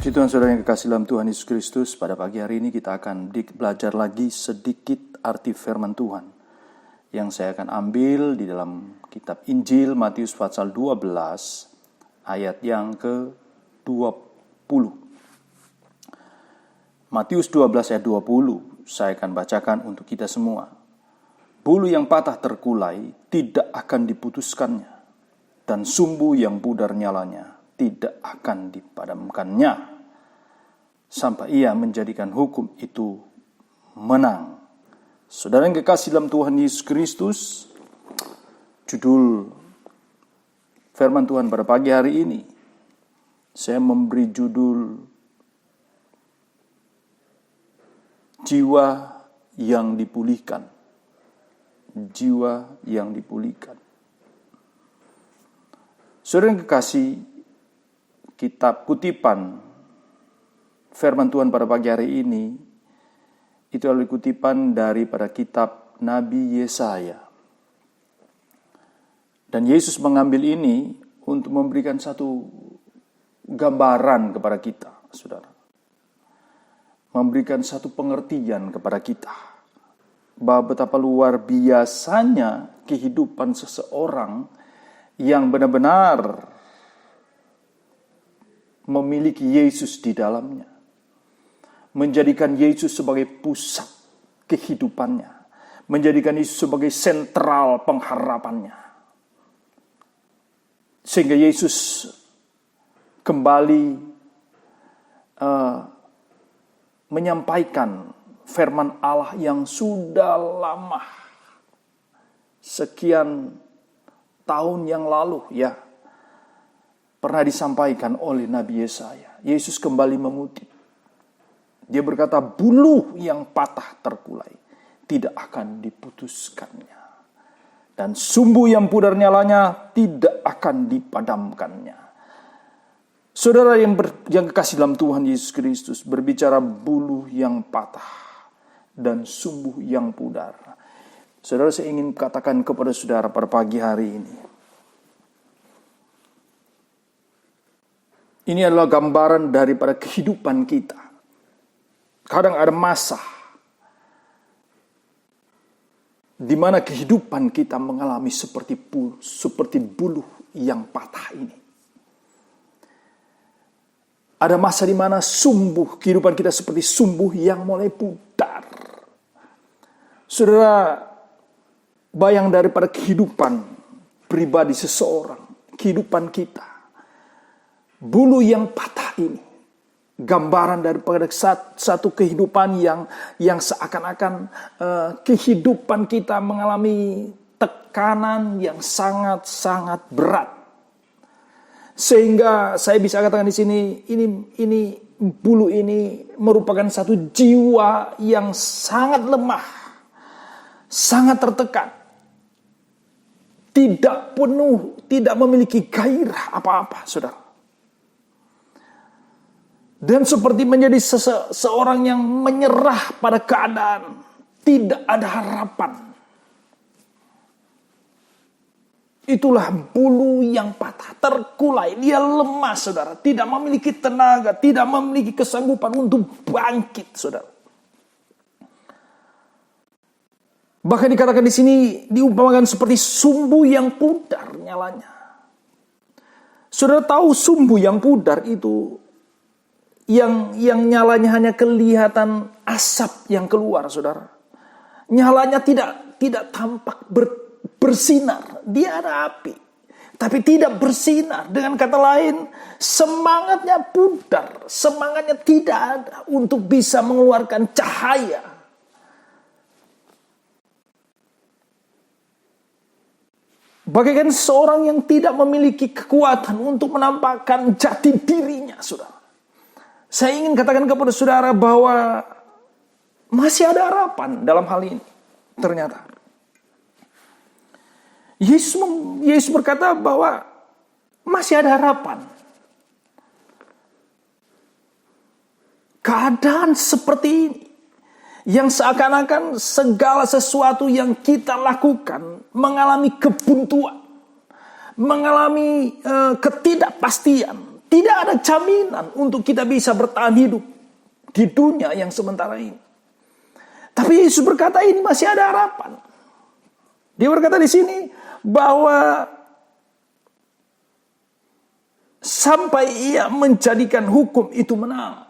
Puji Tuhan, saudara yang kekasih dalam Tuhan Yesus Kristus, pada pagi hari ini kita akan belajar lagi sedikit arti firman Tuhan yang saya akan ambil di dalam kitab Injil Matius pasal 12 ayat yang ke-20. Matius 12 ayat 20 saya akan bacakan untuk kita semua. Bulu yang patah terkulai tidak akan diputuskannya, dan sumbu yang pudar nyalanya tidak akan dipadamkannya, sampai ia menjadikan hukum itu menang. Saudara yang kekasih dalam Tuhan Yesus Kristus, judul firman Tuhan pada pagi hari ini, saya memberi judul Jiwa yang Dipulihkan. Jiwa yang dipulihkan. Saudara yang kekasih, kitab kutipan firman Tuhan pada pagi hari ini itu adalah kutipan daripada kitab Nabi Yesaya. Dan Yesus mengambil ini untuk memberikan satu gambaran kepada kita, saudara. Memberikan satu pengertian kepada kita bahwa betapa luar biasanya kehidupan seseorang yang benar-benar memiliki Yesus di dalamnya, menjadikan Yesus sebagai pusat kehidupannya, menjadikan Yesus sebagai sentral pengharapannya, sehingga Yesus kembali menyampaikan firman Allah yang sudah lama, sekian tahun yang lalu pernah disampaikan oleh Nabi Yesaya. Yesus kembali mengutip. Dia berkata, bulu yang patah terkulai tidak akan diputuskannya, dan sumbu yang pudar nyalanya tidak akan dipadamkannya. Saudara yang kekasih dalam Tuhan Yesus Kristus, berbicara bulu yang patah dan sumbu yang pudar. Saudara, saya ingin katakan kepada saudara pada pagi hari ini, ini adalah gambaran daripada kehidupan kita. Kadang ada masa di mana kehidupan kita mengalami seperti bulu yang patah ini. Ada masa di mana kehidupan kita seperti sumbu yang mulai pudar. Saudara, bayang daripada kehidupan pribadi seseorang, kehidupan kita. Bulu yang patah ini, gambaran daripada satu kehidupan yang seakan-akan kehidupan kita mengalami tekanan yang sangat-sangat berat. Sehingga saya bisa katakan di sini, ini bulu ini merupakan satu jiwa yang sangat lemah, sangat tertekan, tidak penuh, tidak memiliki gairah apa-apa, saudara. Dan seperti menjadi seorang yang menyerah pada keadaan, tidak ada harapan. Itulah bulu yang patah, terkulai, dia lemah, saudara. Tidak memiliki tenaga, tidak memiliki kesanggupan untuk bangkit, saudara. Bahkan dikatakan di sini, diumpamakan seperti sumbu yang pudar nyalanya. Saudara tahu sumbu yang pudar itu, yang nyalanya hanya kelihatan asap yang keluar, saudara. Nyalanya tidak tampak bersinar. Dia ada api, tapi tidak bersinar. Dengan kata lain, semangatnya pudar, semangatnya tidak ada untuk bisa mengeluarkan cahaya. Bagaikan seorang yang tidak memiliki kekuatan untuk menampakkan jati dirinya, saudara. Saya ingin katakan kepada saudara bahwa masih ada harapan dalam hal ini. Ternyata Yesus berkata bahwa masih ada harapan. Keadaan seperti ini, yang seakan-akan segala sesuatu yang kita lakukan mengalami kebuntuan, mengalami ketidakpastian, Tidak ada jaminan untuk kita bisa bertahan hidup di dunia yang sementara ini. Tapi Yesus berkata ini masih ada harapan. Dia berkata di sini bahwa sampai ia menjadikan hukum itu menang.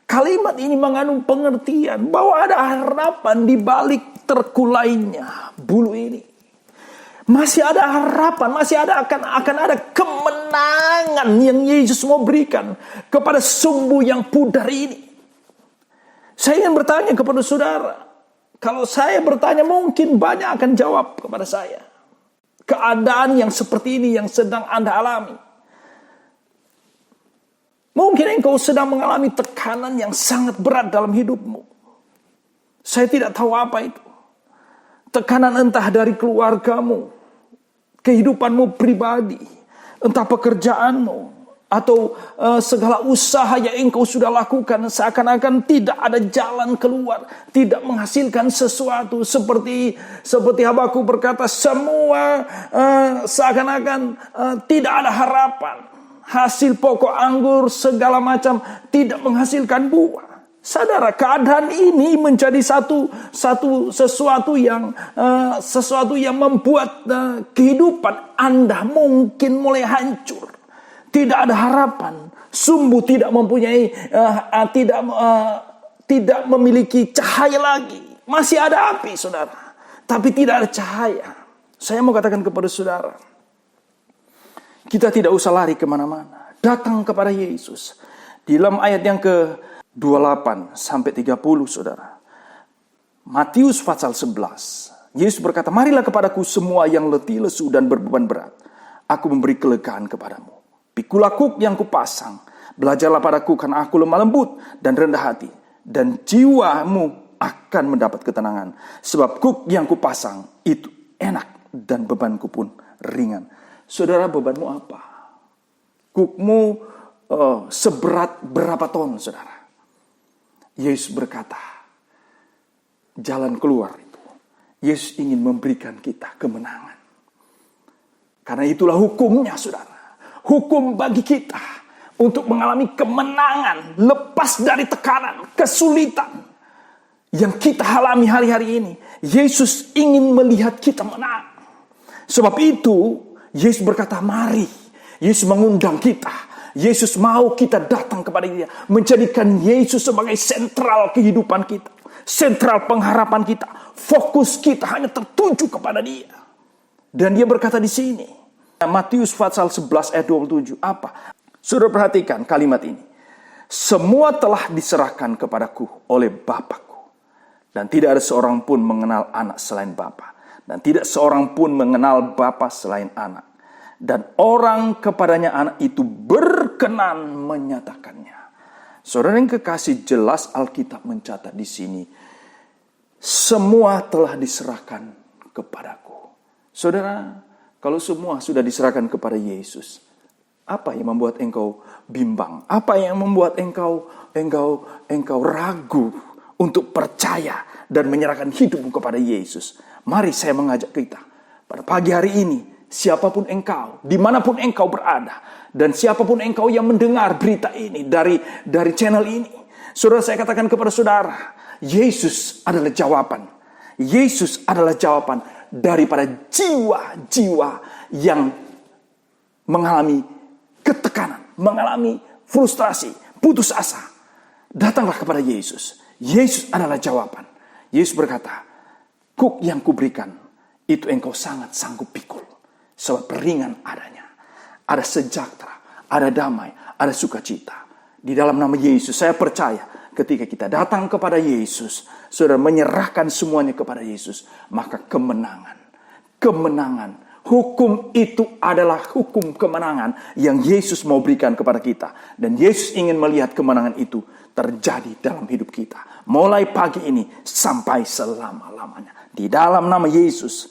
Kalimat ini mengandung pengertian bahwa ada harapan di balik terkulainya bulu ini. Masih ada harapan, masih akan ada kemenangan yang Yesus mau berikan kepada sumbu yang pudar ini. Saya ingin bertanya kepada saudara. Kalau saya bertanya mungkin banyak akan jawab kepada saya. Keadaan yang seperti ini yang sedang Anda alami. Mungkin engkau sedang mengalami tekanan yang sangat berat dalam hidupmu. Saya tidak tahu apa itu. Tekanan entah dari keluargamu, kehidupanmu pribadi, entah pekerjaanmu, atau segala usaha yang engkau sudah lakukan seakan-akan tidak ada jalan keluar, tidak menghasilkan sesuatu. Seperti Habakuk berkata, semua seakan-akan tidak ada harapan. Hasil pokok anggur segala macam tidak menghasilkan buah. Saudara, keadaan ini menjadi sesuatu yang membuat kehidupan Anda mungkin mulai hancur. Tidak ada harapan. Sumbu tidak mempunyai tidak memiliki cahaya lagi. Masih ada api, saudara, tapi tidak ada cahaya. Saya mau katakan kepada saudara, kita tidak usah lari kemana-mana. Datang kepada Yesus. Di dalam ayat yang ke-28 sampai 30, saudara. Matius pasal 11. Yesus berkata, marilah kepadaku semua yang letih, lesu, dan berbeban berat. Aku memberi kelegaan kepadamu. Pikulah kuk yang kupasang. Belajarlah padaku, karena aku lemah lembut dan rendah hati. Dan jiwamu akan mendapat ketenangan. Sebab kuk yang kupasang itu enak dan bebanku pun ringan. Saudara, bebanmu apa? Kukmu seberat berapa ton, saudara? Yesus berkata, jalan keluar itu. Yesus ingin memberikan kita kemenangan. Karena itulah hukumnya, saudara. Hukum bagi kita untuk mengalami kemenangan, lepas dari tekanan, kesulitan yang kita alami hari-hari ini. Yesus ingin melihat kita menang. Sebab itu, Yesus berkata, mari. Yesus mengundang kita. Yesus mau kita datang kepada Dia. Menjadikan Yesus sebagai sentral kehidupan kita. Sentral pengharapan kita. Fokus kita hanya tertuju kepada Dia. Dan Dia berkata di sini. Matius pasal 11 ayat 27. Apa? Saudara perhatikan kalimat ini. Semua telah diserahkan kepadaku oleh Bapa-Ku. Dan tidak ada seorang pun mengenal anak selain Bapa. Dan tidak seorang pun mengenal Bapa selain anak. Dan orang kepadanya anak itu berkenan menyatakannya. Saudara yang kekasih, jelas Alkitab mencatat di sini. Semua telah diserahkan kepadaku. Saudara, kalau semua sudah diserahkan kepada Yesus, apa yang membuat engkau bimbang? Apa yang membuat engkau ragu untuk percaya dan menyerahkan hidupmu kepada Yesus? Mari saya mengajak kita pada pagi hari ini, siapapun engkau, dimanapun engkau berada, dan siapapun engkau yang mendengar berita ini dari channel ini, saudara, saya katakan kepada saudara, Yesus adalah jawaban. Yesus adalah jawaban daripada jiwa-jiwa yang mengalami ketekanan, mengalami frustrasi, putus asa. Datanglah kepada Yesus. Yesus adalah jawaban. Yesus berkata, kuk yang kuberikan, itu engkau sangat sanggup pikul. Sebab ringan adanya. Ada sejahtera, ada damai, ada sukacita. Di dalam nama Yesus, saya percaya ketika kita datang kepada Yesus, saudara menyerahkan semuanya kepada Yesus, maka kemenangan, hukum itu adalah hukum kemenangan yang Yesus mau berikan kepada kita. Dan Yesus ingin melihat kemenangan itu terjadi dalam hidup kita. Mulai pagi ini sampai selama-lamanya. Di dalam nama Yesus,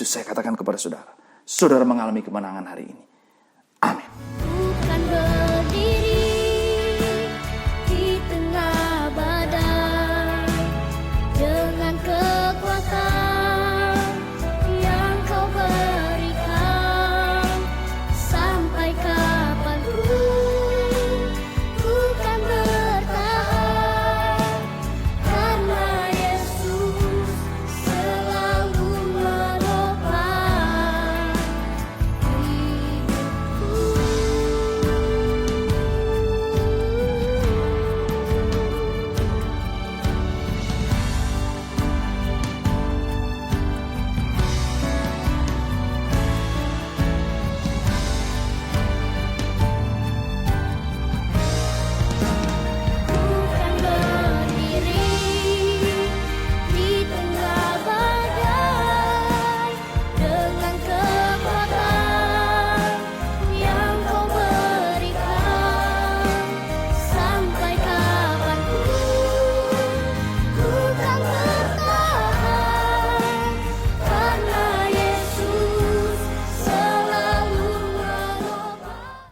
saya katakan kepada saudara, saudara mengalami kemenangan hari ini. Amin.